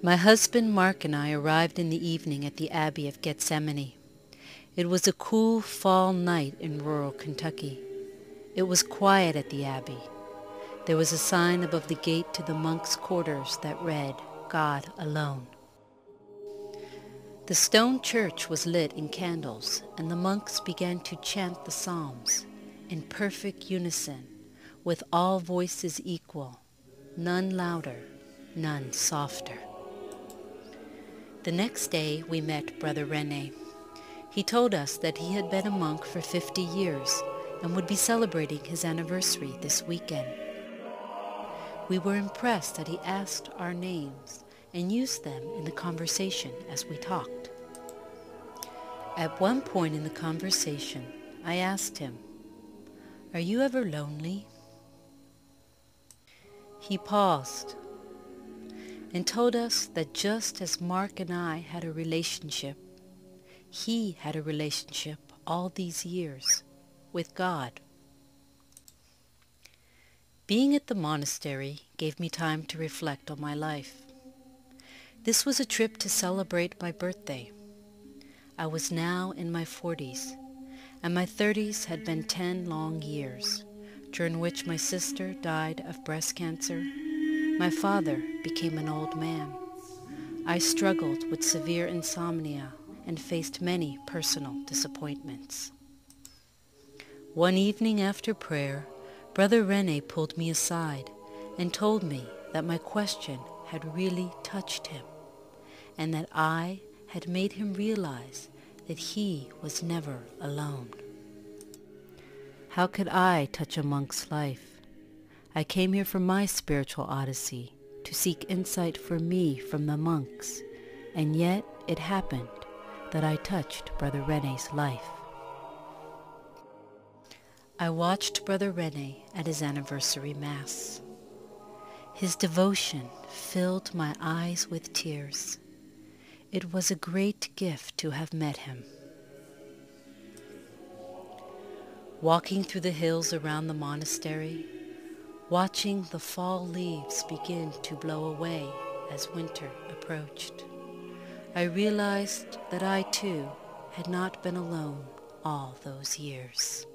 My husband Mark and I arrived in the evening at the Abbey of Gesthemani. It was a cool fall night in rural Kentucky. It was quiet at the Abbey. There was a sign above the gate to the monks' quarters that read, "God alone." The stone church was lit in candles, and the monks began to chant the psalms in perfect unison, with all voices equal, none louder, none softer. The next day we met Brother Rene. He told us that he had been a monk for 50 years and would be celebrating his anniversary this weekend. We were impressed that he asked our names and used them in the conversation as we talked. At one point in the conversation, I asked him, "Are you ever lonely?" He paused and told us that just as Mark and I had a relationship, he had a relationship all these years with God. Being at the monastery gave me time to reflect on my life. This was a trip to celebrate my birthday. I was now in my 40s, and my 30s had been 10 long years, during which my sister died of breast cancer. My father became an old man. I struggled with severe insomnia and faced many personal disappointments. One evening after prayer, Brother Rene pulled me aside and told me that my question had really touched him, and that I had made him realize that he was never alone. How could I touch a monk's life? I came here for my spiritual odyssey, to seek insight for me from the monks, and yet it happened that I touched Brother Rene's life. I watched Brother Rene at his anniversary Mass. His devotion filled my eyes with tears. It was a great gift to have met him. Walking through the hills around the monastery, watching the fall leaves begin to blow away as winter approached, I realized that I too had not been alone all those years.